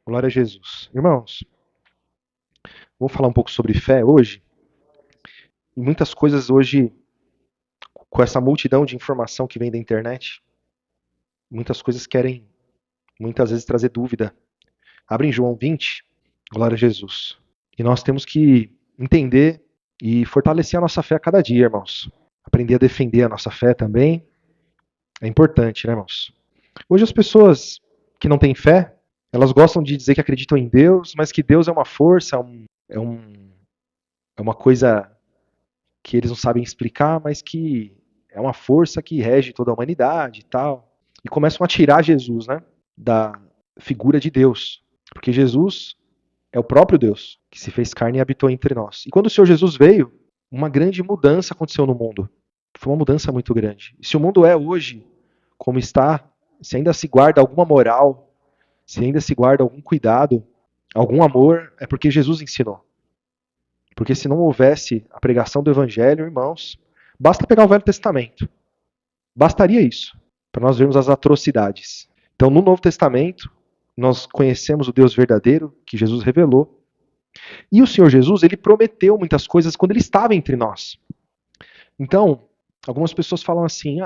Glória a Jesus. Irmãos, vamos falar um pouco sobre fé hoje. E muitas coisas hoje, com essa multidão de informação que vem da internet, muitas coisas querem, muitas vezes, trazer dúvida. Abre em João 20, glória a Jesus. E nós temos que entender e fortalecer a nossa fé a cada dia, irmãos. Aprender a defender a nossa fé também é importante, né, irmãos? Hoje as pessoas que não têm fé, elas gostam de dizer que acreditam em Deus, mas que Deus é uma força, é, um, é uma coisa que eles não sabem explicar, mas que é uma força que rege toda a humanidade e tal. E começam a tirar Jesus, né, da figura de Deus. Porque Jesus é o próprio Deus que se fez carne e habitou entre nós. E quando o Senhor Jesus veio, uma grande mudança aconteceu no mundo. Foi uma mudança muito grande. E se o mundo é hoje como está, se ainda se guarda alguma moral, se ainda se guarda algum cuidado, algum amor, é porque Jesus ensinou. Porque se não houvesse a pregação do Evangelho, irmãos, basta pegar o Velho Testamento. Bastaria isso, para nós vermos as atrocidades. Então, no Novo Testamento, nós conhecemos o Deus verdadeiro, que Jesus revelou. E o Senhor Jesus, ele prometeu muitas coisas quando ele estava entre nós. Então, algumas pessoas falam assim,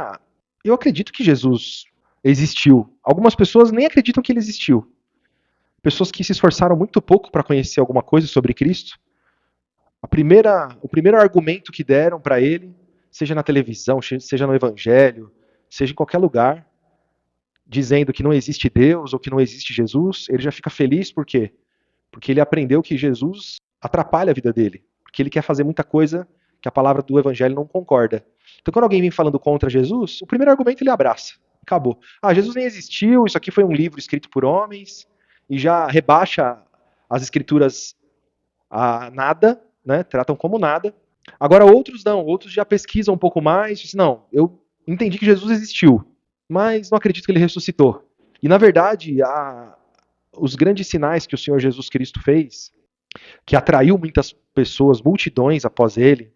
eu acredito que Jesus existiu. Algumas pessoas nem acreditam que ele existiu. Pessoas que se esforçaram muito pouco para conhecer alguma coisa sobre Cristo. O primeiro argumento que deram para ele, seja na televisão, seja no Evangelho, seja em qualquer lugar, dizendo que não existe Deus ou que não existe Jesus, ele já fica feliz por quê? Porque ele aprendeu que Jesus atrapalha a vida dele, porque ele quer fazer muita coisa que a palavra do Evangelho não concorda. Então, quando alguém vem falando contra Jesus, o primeiro argumento ele abraça. Acabou. Jesus nem existiu, isso aqui foi um livro escrito por homens, e já rebaixa as escrituras a nada, né? Tratam como nada. Agora outros não, outros já pesquisam um pouco mais, dizem, não, eu entendi que Jesus existiu, mas não acredito que ele ressuscitou. E na verdade, os grandes sinais que o Senhor Jesus Cristo fez, que atraiu muitas pessoas, multidões após ele,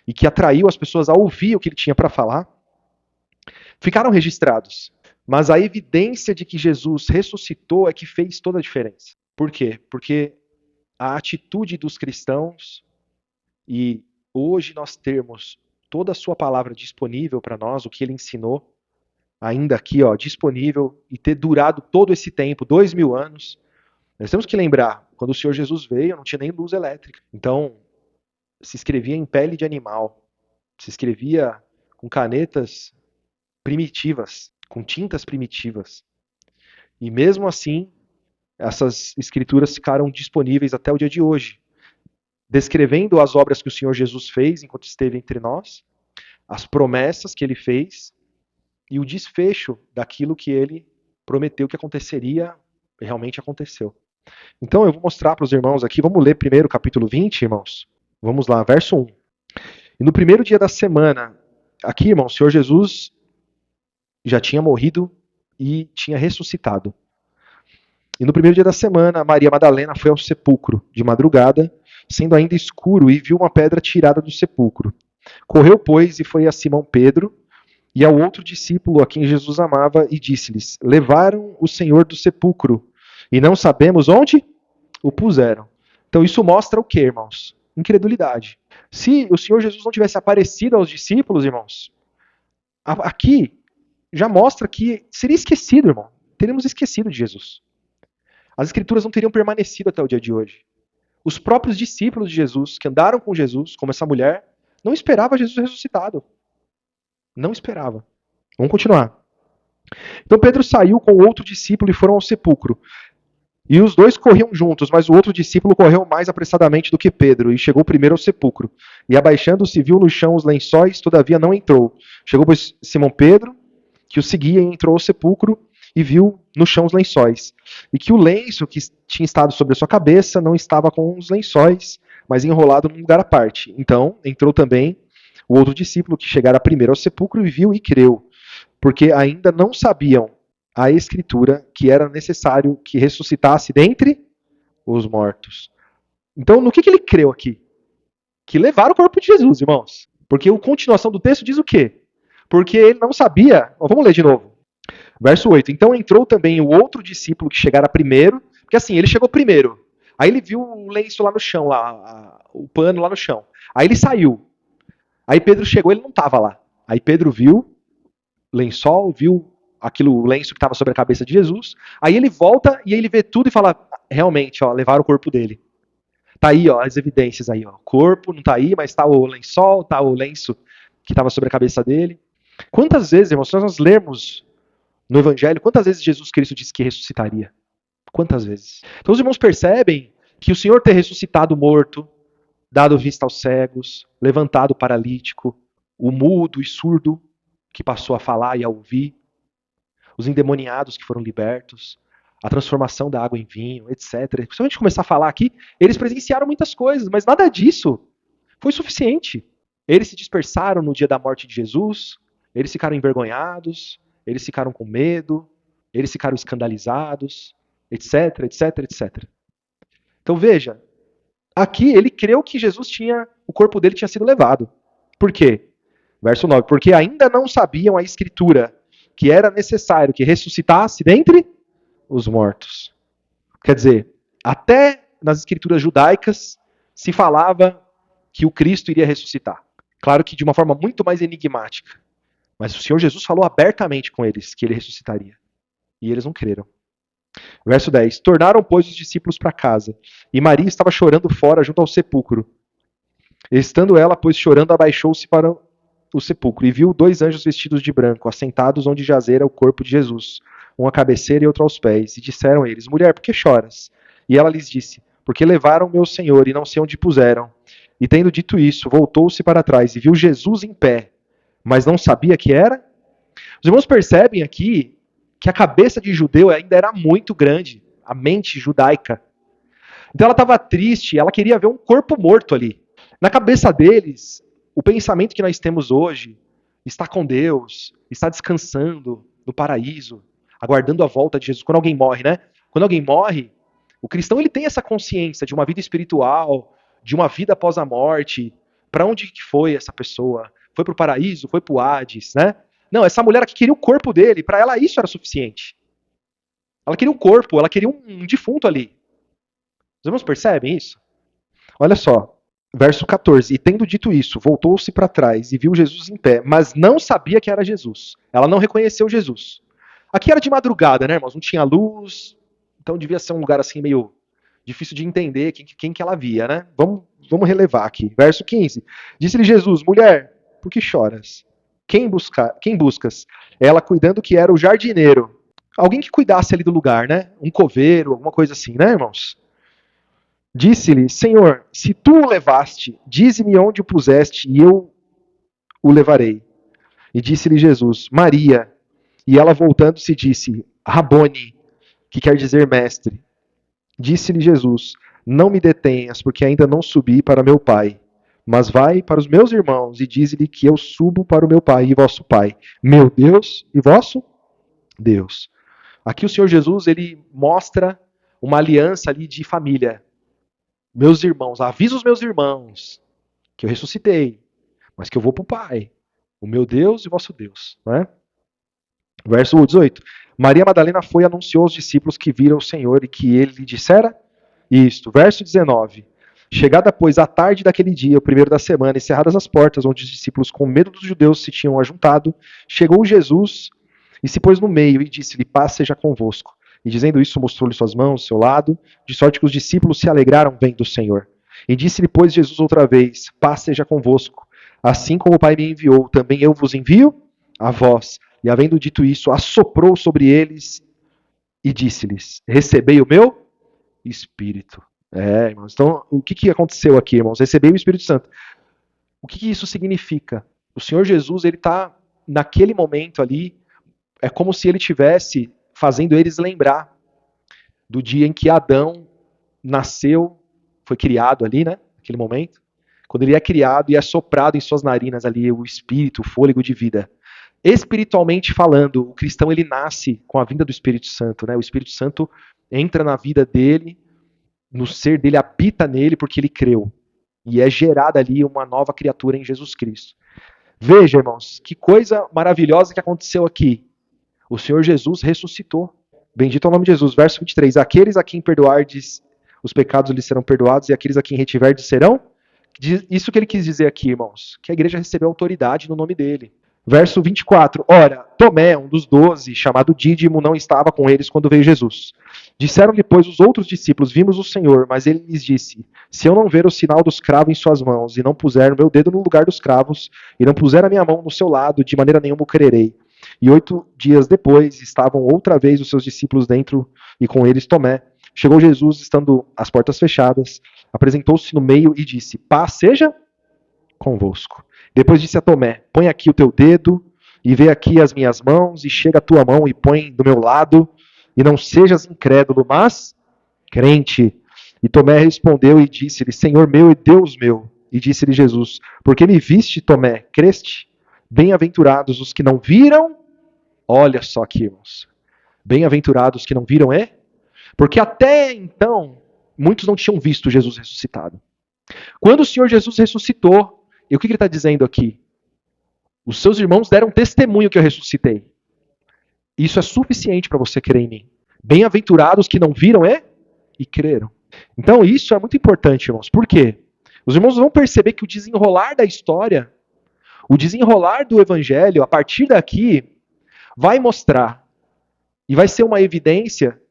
e que atraiu as pessoas a ouvir o que ele tinha para falar, ficaram registrados. Mas a evidência de que Jesus ressuscitou é que fez toda a diferença. Por quê? Porque a atitude dos cristãos e hoje nós termos toda a sua palavra disponível para nós, o que ele ensinou, ainda aqui, disponível, e ter durado todo esse tempo, 2000 anos. Nós temos que lembrar, quando o Senhor Jesus veio, não tinha nem luz elétrica. Então, se escrevia em pele de animal, se escrevia com canetas primitivas, com tintas primitivas. E mesmo assim, essas escrituras ficaram disponíveis até o dia de hoje, descrevendo as obras que o Senhor Jesus fez enquanto esteve entre nós, as promessas que ele fez e o desfecho daquilo que ele prometeu que aconteceria, realmente aconteceu. Então eu vou mostrar para os irmãos aqui, vamos ler primeiro o capítulo 20, irmãos? Vamos lá, verso 1. E no primeiro dia da semana, aqui, irmãos, o Senhor Jesus já tinha morrido e tinha ressuscitado. E no primeiro dia da semana, Maria Madalena foi ao sepulcro de madrugada, sendo ainda escuro, e viu uma pedra tirada do sepulcro. Correu, pois, e foi a Simão Pedro e ao outro discípulo a quem Jesus amava, e disse-lhes: levaram o Senhor do sepulcro, e não sabemos onde o puseram. Então isso mostra o que, irmãos? Incredulidade. Se o Senhor Jesus não tivesse aparecido aos discípulos, irmãos, aqui já mostra que seria esquecido, irmão. Teríamos esquecido de Jesus. As escrituras não teriam permanecido até o dia de hoje. Os próprios discípulos de Jesus, que andaram com Jesus, como essa mulher, não esperavam Jesus ressuscitado. Não esperava. Vamos continuar. Então Pedro saiu com outro discípulo e foram ao sepulcro. E os dois corriam juntos, mas o outro discípulo correu mais apressadamente do que Pedro, e chegou primeiro ao sepulcro. E abaixando-se, viu no chão os lençóis, todavia não entrou. Chegou, pois, Simão Pedro, que o seguia, e entrou ao sepulcro, e viu no chão os lençóis. E que o lenço que tinha estado sobre a sua cabeça não estava com os lençóis, mas enrolado num lugar à parte. Então entrou também o outro discípulo, que chegara primeiro ao sepulcro, e viu e creu, porque ainda não sabiam a Escritura que era necessário que ressuscitasse dentre os mortos. Então, no que ele creu aqui? Que levaram o corpo de Jesus, irmãos. Porque a continuação do texto diz o quê? Porque ele não sabia. Vamos ler de novo. Verso 8. Então entrou também o outro discípulo que chegara primeiro, Porque assim, ele chegou primeiro. Aí ele viu o lenço lá no chão, o pano lá no chão. Aí ele saiu. Aí Pedro chegou, ele não estava lá. Aí Pedro viu o lençol, viu o lenço que estava sobre a cabeça de Jesus. Aí ele volta e ele vê tudo e fala: realmente, ó, levaram o corpo dele. Tá aí, ó, as evidências aí, ó. O corpo não tá aí, mas tá o lençol, tá o lenço que estava sobre a cabeça dele. Quantas vezes, irmãos, nós lemos no Evangelho, quantas vezes Jesus Cristo disse que ressuscitaria? Quantas vezes? Então os irmãos percebem que o Senhor ter ressuscitado o morto, dado vista aos cegos, levantado o paralítico, o mudo e surdo que passou a falar e a ouvir, os endemoniados que foram libertos, a transformação da água em vinho, etc. Se a gente começar a falar aqui, eles presenciaram muitas coisas, mas nada disso foi suficiente. Eles se dispersaram no dia da morte de Jesus, eles ficaram envergonhados, eles ficaram com medo, eles ficaram escandalizados, etc, etc, etc. Então veja, aqui ele creu que o corpo dele tinha sido levado. Por quê? Verso 9, porque ainda não sabiam a escritura que era necessário que ressuscitasse dentre os mortos. Quer dizer, até nas escrituras judaicas se falava que o Cristo iria ressuscitar. Claro que de uma forma muito mais enigmática. Mas o Senhor Jesus falou abertamente com eles que ele ressuscitaria. E eles não creram. Verso 10. Tornaram, pois, os discípulos para casa. E Maria estava chorando fora, junto ao sepulcro. Estando ela, pois, chorando, abaixou-se para o sepulcro e viu 2 anjos vestidos de branco, assentados onde jazera o corpo de Jesus, um à cabeceira e outro aos pés. E disseram eles: Mulher, por que choras? E ela lhes disse: Porque levaram meu Senhor e não sei onde puseram. E tendo dito isso, voltou-se para trás e viu Jesus em pé, mas não sabia que era. Os irmãos percebem aqui que a cabeça de judeu ainda era muito grande, a mente judaica. Então ela estava triste, ela queria ver um corpo morto ali. Na cabeça deles, o pensamento que nós temos hoje está com Deus, está descansando no paraíso, aguardando a volta de Jesus. Quando alguém morre, né? Quando alguém morre, o cristão ele tem essa consciência de uma vida espiritual, de uma vida após a morte. Para onde que foi essa pessoa? Foi para o paraíso? Foi para o Hades, né? Não, essa mulher que queria o corpo dele, para ela isso era suficiente. Ela queria um corpo, ela queria um defunto ali. Os irmãos percebem isso? Olha só, verso 14. E tendo dito isso, voltou-se para trás e viu Jesus em pé, mas não sabia que era Jesus. Ela não reconheceu Jesus. Aqui era de madrugada, né, irmãos? Não tinha luz, então devia ser um lugar assim meio difícil de entender quem que ela via, né? Vamos relevar aqui. Verso 15. Disse-lhe Jesus: Mulher, por que choras? Quem buscas? Ela, cuidando que era o jardineiro. Alguém que cuidasse ali do lugar, né? Um coveiro, alguma coisa assim, né, irmãos? Disse-lhe: Senhor, se tu o levaste, dize-me onde o puseste, e eu o levarei. E disse-lhe Jesus: Maria. E ela, voltando-se, disse: Rabone, que quer dizer mestre. Disse-lhe Jesus: Não me detenhas, porque ainda não subi para meu Pai. Mas vai para os meus irmãos e dize-lhe que eu subo para o meu Pai e vosso Pai, meu Deus e vosso Deus. Aqui o Senhor Jesus ele mostra uma aliança ali de família. Meus irmãos, avisa os meus irmãos que eu ressuscitei, mas que eu vou para o Pai, o meu Deus e vosso Deus. Não é? Verso 18. Maria Madalena foi e anunciou aos discípulos que viram o Senhor e que ele lhe dissera isto. Verso 19. Chegada, pois, a tarde daquele dia, o primeiro da semana, e cerradas as portas, onde os discípulos, com medo dos judeus, se tinham ajuntado, chegou Jesus e se pôs no meio e disse-lhe: Paz seja convosco. E dizendo isso, mostrou-lhe suas mãos, seu lado, de sorte que os discípulos se alegraram vendo o Senhor. E disse-lhe, pois, Jesus outra vez: Paz seja convosco. Assim como o Pai me enviou, também eu vos envio a vós. E havendo dito isso, assoprou sobre eles e disse-lhes: Recebei o meu Espírito. Irmãos. Então, o que aconteceu aqui, irmãos? Recebei o Espírito Santo. O que isso significa? O Senhor Jesus, ele está naquele momento ali, é como se ele tivesse fazendo eles lembrar do dia em que Adão nasceu, foi criado ali, né? Naquele momento. Quando ele é criado e é soprado em suas narinas ali o Espírito, o fôlego de vida. Espiritualmente falando, o cristão ele nasce com a vinda do Espírito Santo, né? O Espírito Santo entra na vida dele, no ser dele, habita nele porque ele creu. E é gerada ali uma nova criatura em Jesus Cristo. Veja, irmãos, que coisa maravilhosa que aconteceu aqui. O Senhor Jesus ressuscitou. Bendito é o nome de Jesus. Verso 23. Aqueles a quem perdoardes os pecados lhes serão perdoados, e aqueles a quem retiverdes serão. Isso que ele quis dizer aqui, irmãos, que a igreja recebeu autoridade no nome dele. Verso 24. Ora, Tomé, um dos 12, chamado Dídimo, não estava com eles quando veio Jesus. Disseram-lhe, pois, os outros discípulos, vimos o Senhor, mas ele lhes disse, se eu não ver o sinal dos cravos em suas mãos, e não puser o meu dedo no lugar dos cravos, e não puser a minha mão no seu lado, de maneira nenhuma o crerei. E 8 dias depois, estavam outra vez os seus discípulos dentro, e com eles Tomé. Chegou Jesus, estando as portas fechadas, apresentou-se no meio e disse, paz seja convosco. Depois disse a Tomé, põe aqui o teu dedo, e vê aqui as minhas mãos, e chega a tua mão e põe do meu lado, e não sejas incrédulo, mas crente. E Tomé respondeu e disse-lhe, Senhor meu e Deus meu. E disse-lhe Jesus, porque me viste, Tomé, creste? Bem-aventurados os que não viram, olha só aqui, irmãos. Bem-aventurados os que não viram, é? Porque até então, muitos não tinham visto Jesus ressuscitado. Quando o Senhor Jesus ressuscitou, e o que ele está dizendo aqui? Os seus irmãos deram testemunho que eu ressuscitei. Isso é suficiente para você crer em mim. Bem-aventurados que não viram, é? E creram. Então isso é muito importante, irmãos. Por quê? Os irmãos vão perceber que o desenrolar da história, o desenrolar do evangelho, a partir daqui, vai mostrar e vai ser uma evidência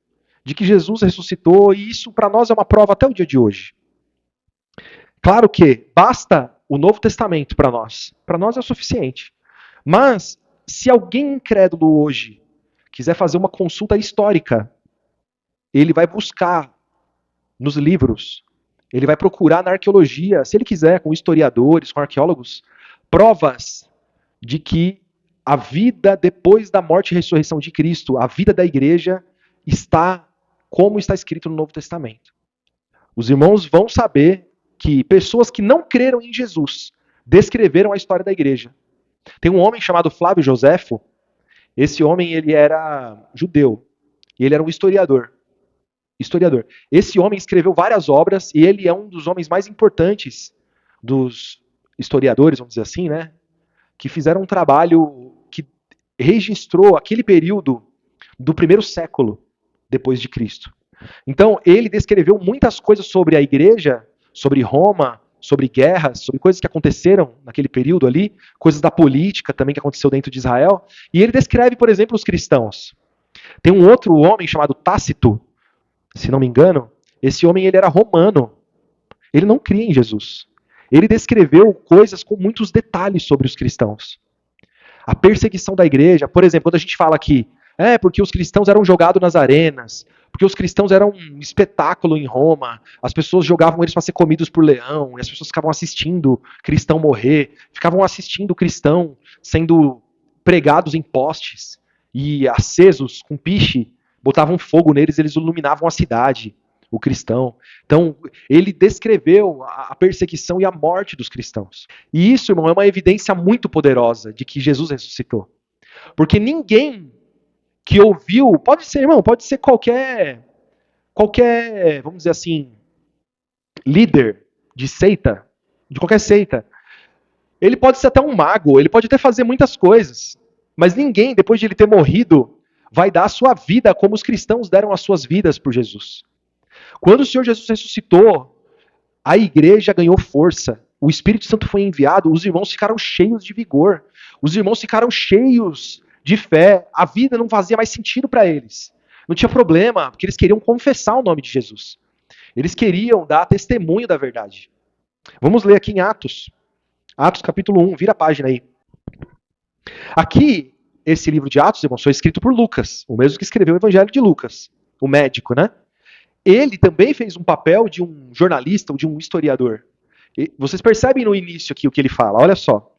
de que Jesus ressuscitou, e isso para nós é uma prova até o dia de hoje. Claro que basta o Novo Testamento para nós. Para nós é o suficiente. Mas, se alguém incrédulo hoje quiser fazer uma consulta histórica, ele vai buscar nos livros, ele vai procurar na arqueologia, se ele quiser, com historiadores, com arqueólogos, provas de que a vida depois da morte e ressurreição de Cristo, a vida da igreja, está como está escrito no Novo Testamento. Os irmãos vão saber que pessoas que não creram em Jesus descreveram a história da igreja. Tem um homem chamado Flávio Joséfo. Esse homem ele era judeu e ele era um historiador. Esse homem escreveu várias obras e ele é um dos homens mais importantes dos historiadores, vamos dizer assim, né? Que fizeram um trabalho que registrou aquele período do primeiro século depois de Cristo. Então, ele descreveu muitas coisas sobre a igreja, sobre Roma, sobre guerras, sobre coisas que aconteceram naquele período ali, coisas da política também que aconteceu dentro de Israel. E ele descreve, por exemplo, os cristãos. Tem um outro homem chamado Tácito, se não me engano. Esse homem ele era romano. Ele não cria em Jesus. Ele descreveu coisas com muitos detalhes sobre os cristãos. A perseguição da igreja, por exemplo, quando a gente fala aqui, porque os cristãos eram jogados nas arenas, porque os cristãos eram um espetáculo em Roma, as pessoas jogavam eles para ser comidos por leão, e as pessoas ficavam assistindo cristão morrer, ficavam assistindo cristão sendo pregados em postes e acesos com piche, botavam fogo neles, eles iluminavam a cidade, o cristão. Então, ele descreveu a perseguição e a morte dos cristãos. E isso, irmão, é uma evidência muito poderosa de que Jesus ressuscitou. Porque ninguém que ouviu, pode ser, irmão, pode ser qualquer, vamos dizer assim, líder de seita, de qualquer seita. Ele pode ser até um mago, ele pode até fazer muitas coisas, mas ninguém, depois de ele ter morrido, vai dar a sua vida como os cristãos deram as suas vidas por Jesus. Quando o Senhor Jesus ressuscitou, a igreja ganhou força, o Espírito Santo foi enviado, os irmãos ficaram cheios de vigor, os irmãos ficaram cheios de fé, a vida não fazia mais sentido para eles. Não tinha problema, porque eles queriam confessar o nome de Jesus. Eles queriam dar testemunho da verdade. Vamos ler aqui em Atos. Atos capítulo 1, vira a página aí. Aqui, esse livro de Atos, irmãos, foi escrito por Lucas, o mesmo que escreveu o Evangelho de Lucas, o médico, né? Ele também fez um papel de um jornalista ou de um historiador. E vocês percebem no início aqui o que ele fala, olha só.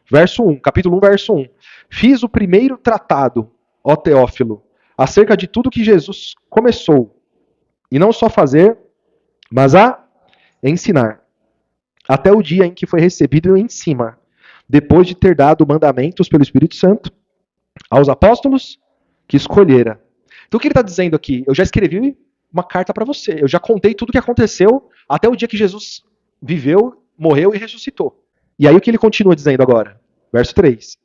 Verso 1, capítulo 1, verso 1. Fiz o primeiro tratado, ó Teófilo, acerca de tudo que Jesus começou, e não só fazer, mas a ensinar, até o dia em que foi recebido em cima, depois de ter dado mandamentos pelo Espírito Santo aos apóstolos que escolhera. Então o que ele está dizendo aqui? Eu já escrevi uma carta para você, eu já contei tudo o que aconteceu até o dia que Jesus viveu, morreu e ressuscitou. E aí o que ele continua dizendo agora? Verso 3.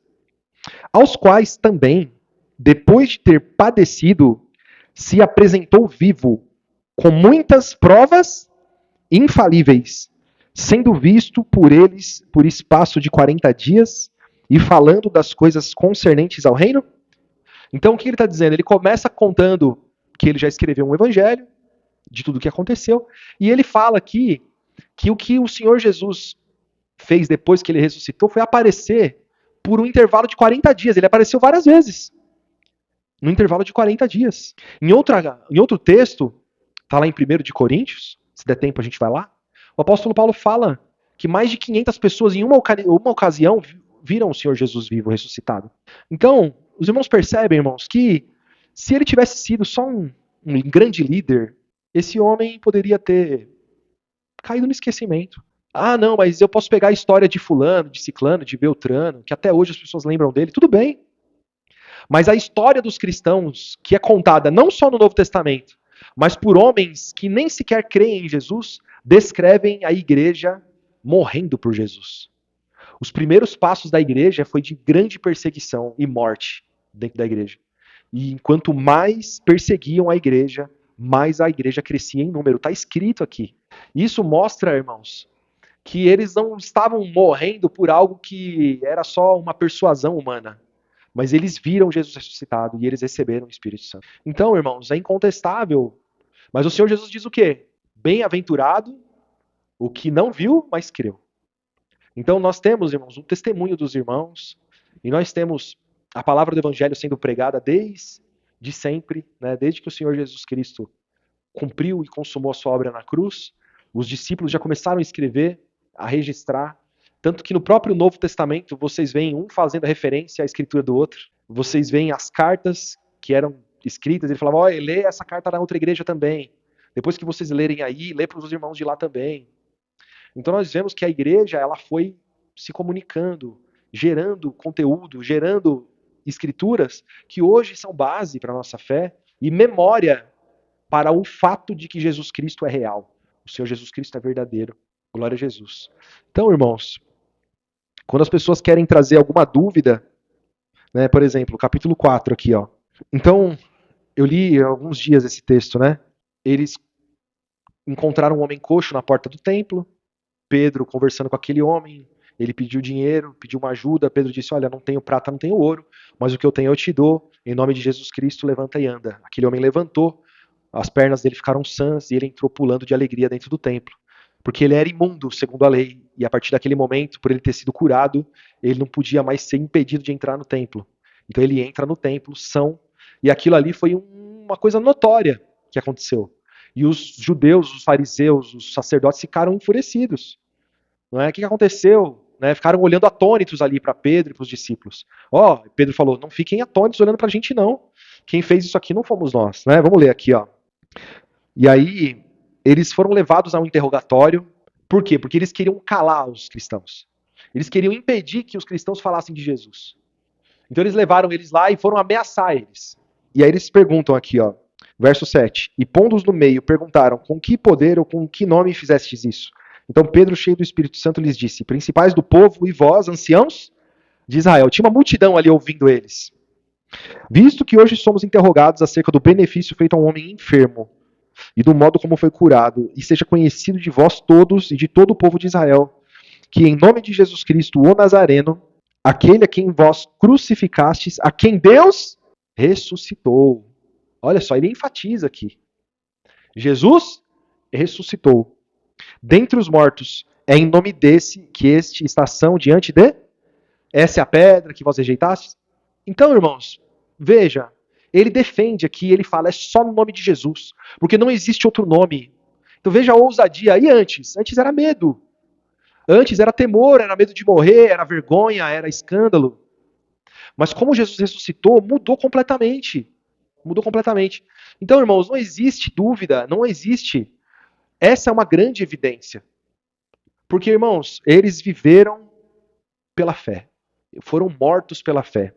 Aos quais também, depois de ter padecido, se apresentou vivo, com muitas provas infalíveis, sendo visto por eles por espaço de 40 dias e falando das coisas concernentes ao reino? Então, o que ele está dizendo? Ele começa contando que ele já escreveu um evangelho, de tudo o que aconteceu, e ele fala aqui que o que o Senhor Jesus fez depois que ele ressuscitou foi aparecer por um intervalo de 40 dias. Ele apareceu várias vezes, no intervalo de 40 dias. Em outro texto, está lá em 1 de Coríntios, se der tempo a gente vai lá, o apóstolo Paulo fala que mais de 500 pessoas em uma ocasião viram o Senhor Jesus vivo, ressuscitado. Então, os irmãos percebem, irmãos, que se ele tivesse sido só um grande líder, esse homem poderia ter caído no esquecimento. Ah, não, mas eu posso pegar a história de fulano, de ciclano, de Beltrano, que até hoje as pessoas lembram dele, tudo bem. Mas a história dos cristãos, que é contada não só no Novo Testamento, mas por homens que nem sequer creem em Jesus, descrevem a igreja morrendo por Jesus. Os primeiros passos da igreja foi de grande perseguição e morte dentro da igreja. E enquanto mais perseguiam a igreja, mais a igreja crescia em número. Está escrito aqui. Isso mostra, irmãos, que eles não estavam morrendo por algo que era só uma persuasão humana. Mas eles viram Jesus ressuscitado e eles receberam o Espírito Santo. Então, irmãos, é incontestável. Mas o Senhor Jesus diz o quê? Bem-aventurado o que não viu, mas creu. Então nós temos, irmãos, o testemunho dos irmãos, e nós temos a palavra do Evangelho sendo pregada desde sempre, né? Desde que o Senhor Jesus Cristo cumpriu e consumou a sua obra na cruz. Os discípulos já começaram a escrever, a registrar, tanto que no próprio Novo Testamento vocês veem um fazendo referência à escritura do outro. Vocês veem as cartas que eram escritas, ele falava, olha, lê essa carta na outra igreja também. Depois que vocês lerem aí, lê para os irmãos de lá também. Então nós vemos que a igreja ela foi se comunicando, gerando conteúdo, gerando escrituras que hoje são base para a nossa fé e memória para o fato de que Jesus Cristo é real. O Senhor Jesus Cristo é verdadeiro. Glória a Jesus. Então, irmãos, quando as pessoas querem trazer alguma dúvida, né, por exemplo, capítulo 4 aqui, ó. Então, eu li há alguns dias esse texto, né? Eles encontraram um homem coxo na porta do templo, Pedro conversando com aquele homem, ele pediu dinheiro, pediu uma ajuda, Pedro disse, olha, não tenho prata, não tenho ouro, mas o que eu tenho eu te dou, em nome de Jesus Cristo, levanta e anda. Aquele homem levantou, as pernas dele ficaram sãs e ele entrou pulando de alegria dentro do templo, porque ele era imundo, segundo a lei, e a partir daquele momento, por ele ter sido curado, ele não podia mais ser impedido de entrar no templo. Então ele entra no templo, são, e aquilo ali foi uma coisa notória que aconteceu. E os judeus, os fariseus, os sacerdotes ficaram enfurecidos. Não é? O que aconteceu? Né? Ficaram olhando atônitos ali para Pedro e para os discípulos. Pedro falou, não fiquem atônitos olhando para a gente não. Quem fez isso aqui não fomos nós. Né? Vamos ler aqui. Ó. E aí, eles foram levados a um interrogatório. Por quê? Porque eles queriam calar os cristãos. Eles queriam impedir que os cristãos falassem de Jesus. Então eles levaram eles lá e foram ameaçar eles. E aí eles perguntam aqui, ó, verso 7. E pondo-os no meio, perguntaram, com que poder ou com que nome fizestes isso? Então Pedro, cheio do Espírito Santo, lhes disse, principais do povo e vós, anciãos de Israel. Tinha uma multidão ali ouvindo eles. Visto que hoje somos interrogados acerca do benefício feito a um homem enfermo e do modo como foi curado, e seja conhecido de vós todos e de todo o povo de Israel, que em nome de Jesus Cristo, o Nazareno, aquele a quem vós crucificastes, a quem Deus ressuscitou. Olha só, ele enfatiza aqui. Jesus ressuscitou. Dentre os mortos, é em nome desse que este estação diante de? Essa é a pedra que vós rejeitastes? Então, irmãos, veja, ele defende aqui, ele fala, é só no nome de Jesus, porque não existe outro nome. Então veja a ousadia. E antes? Antes era medo. Antes era temor, era medo de morrer, era vergonha, era escândalo. Mas como Jesus ressuscitou, mudou completamente. Mudou completamente. Então, irmãos, não existe dúvida, não existe. Essa é uma grande evidência. Porque, irmãos, eles viveram pela fé. Foram mortos pela fé.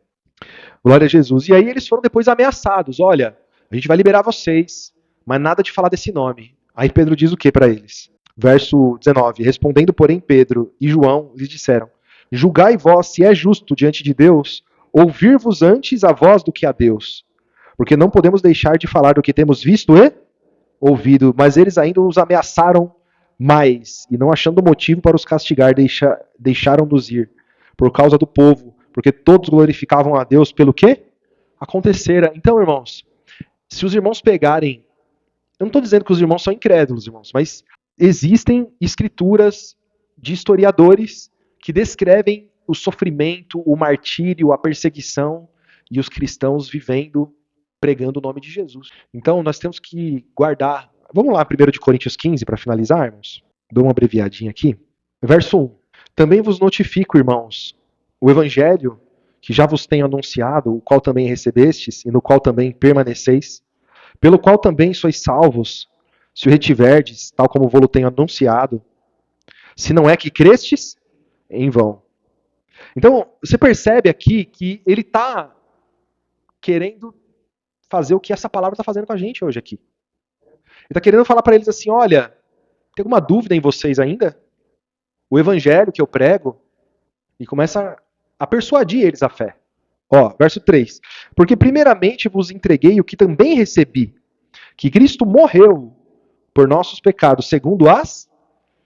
Glória a Jesus. E aí eles foram depois ameaçados. Olha, a gente vai liberar vocês, mas nada de falar desse nome. Aí Pedro diz o que para eles? Verso 19. Respondendo, porém, Pedro e João lhes disseram, julgai vós se é justo diante de Deus ouvir-vos antes a vós do que a Deus. Porque não podemos deixar de falar do que temos visto e ouvido, mas eles ainda os ameaçaram mais, e não achando motivo para os castigar, deixaram-nos ir, por causa do povo, porque todos glorificavam a Deus pelo que acontecera. Então, irmãos, se os irmãos pegarem, eu não estou dizendo que os irmãos são incrédulos, irmãos, mas existem escrituras de historiadores que descrevem o sofrimento, o martírio, a perseguição e os cristãos vivendo, pregando o nome de Jesus. Então, nós temos que guardar. Vamos lá, 1 de Coríntios 15, para finalizarmos. Dou uma abreviadinha aqui. Verso 1. Também vos notifico, irmãos, o evangelho que já vos tenho anunciado, o qual também recebestes, e no qual também permaneceis, pelo qual também sois salvos, se o retiverdes, tal como vou-lo tenho anunciado, se não é que crestes, em vão. Então, você percebe aqui que ele está querendo fazer o que essa palavra está fazendo com a gente hoje aqui. Ele está querendo falar para eles assim, olha, tem alguma dúvida em vocês ainda? O evangelho que eu prego, e começa a persuadir eles à fé. Ó, verso 3. Porque primeiramente vos entreguei o que também recebi, que Cristo morreu por nossos pecados, segundo as...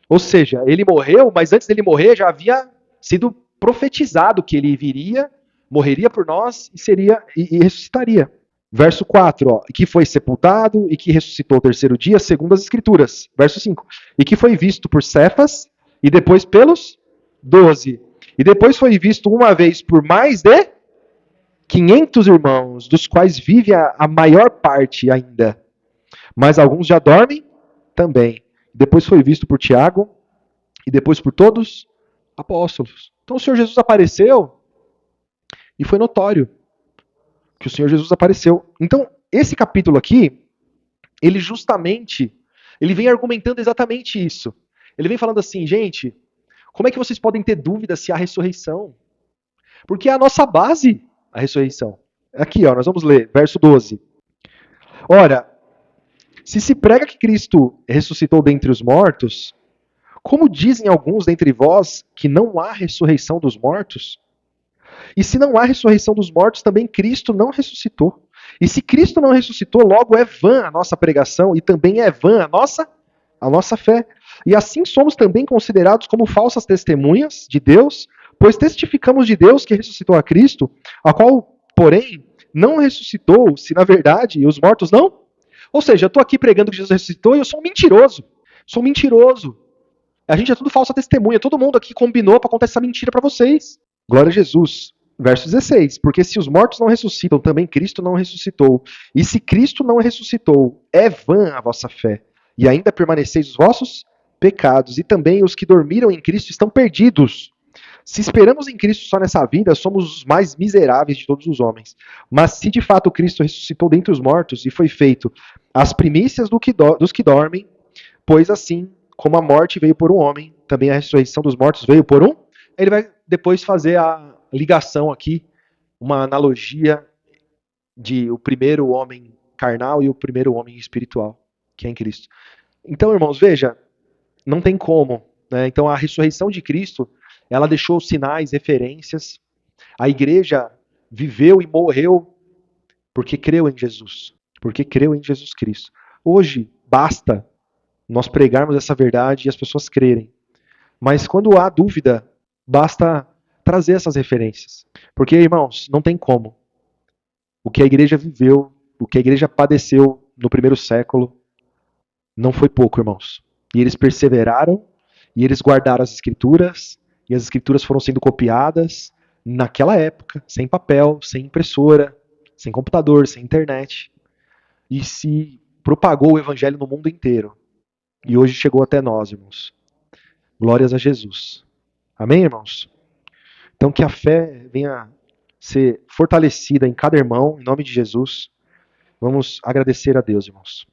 Ou seja, ele morreu, mas antes dele morrer já havia sido profetizado que ele viria, morreria por nós e ressuscitaria. Verso 4, ó, que foi sepultado e que ressuscitou o terceiro dia, segundo as Escrituras. Verso 5, e que foi visto por Cefas e depois pelos 12. E depois foi visto uma vez por mais de 500 irmãos, dos quais vive a maior parte ainda. Mas alguns já dormem também. Depois foi visto por Tiago e depois por todos apóstolos. Então o Senhor Jesus apareceu e foi notório que o Senhor Jesus apareceu. Então, esse capítulo aqui, ele vem argumentando exatamente isso. Ele vem falando assim, gente, como é que vocês podem ter dúvida se há ressurreição? Porque é a nossa base, a ressurreição. Aqui, ó, nós vamos ler, verso 12. Ora, se prega que Cristo ressuscitou dentre os mortos, como dizem alguns dentre vós que não há ressurreição dos mortos? E se não há ressurreição dos mortos, também Cristo não ressuscitou. E se Cristo não ressuscitou, logo é vã a nossa pregação e também é vã a nossa fé. E assim somos também considerados como falsas testemunhas de Deus, pois testificamos de Deus que ressuscitou a Cristo, a qual, porém, não ressuscitou, se na verdade os mortos não. Ou seja, eu estou aqui pregando que Jesus ressuscitou e eu sou um mentiroso. Sou um mentiroso. A gente é tudo falsa testemunha. Todo mundo aqui combinou para contar essa mentira para vocês. Glória a Jesus. Verso 16. Porque se os mortos não ressuscitam, também Cristo não ressuscitou. E se Cristo não ressuscitou, é vã a vossa fé. E ainda permaneceis os vossos pecados. E também os que dormiram em Cristo estão perdidos. Se esperamos em Cristo só nessa vida, somos os mais miseráveis de todos os homens. Mas se de fato Cristo ressuscitou dentre os mortos e foi feito as primícias dos que dormem, pois assim como a morte veio por um homem, também a ressurreição dos mortos veio por um. Ele vai depois fazer a ligação aqui, uma analogia de o primeiro homem carnal e o primeiro homem espiritual, que é em Cristo. Então, irmãos, veja, não tem como, né? Então, a ressurreição de Cristo, ela deixou sinais, referências. A igreja viveu e morreu porque creu em Jesus, porque creu em Jesus Cristo. Hoje, basta nós pregarmos essa verdade e as pessoas crerem. Mas quando há dúvida, basta trazer essas referências. Porque, irmãos, não tem como. O que a igreja viveu, o que a igreja padeceu no primeiro século, não foi pouco, irmãos. E eles perseveraram, e eles guardaram as escrituras, e as escrituras foram sendo copiadas naquela época, sem papel, sem impressora, sem computador, sem internet. E se propagou o evangelho no mundo inteiro. E hoje chegou até nós, irmãos. Glórias a Jesus. Amém, irmãos? Então que a fé venha ser fortalecida em cada irmão, em nome de Jesus. Vamos agradecer a Deus, irmãos.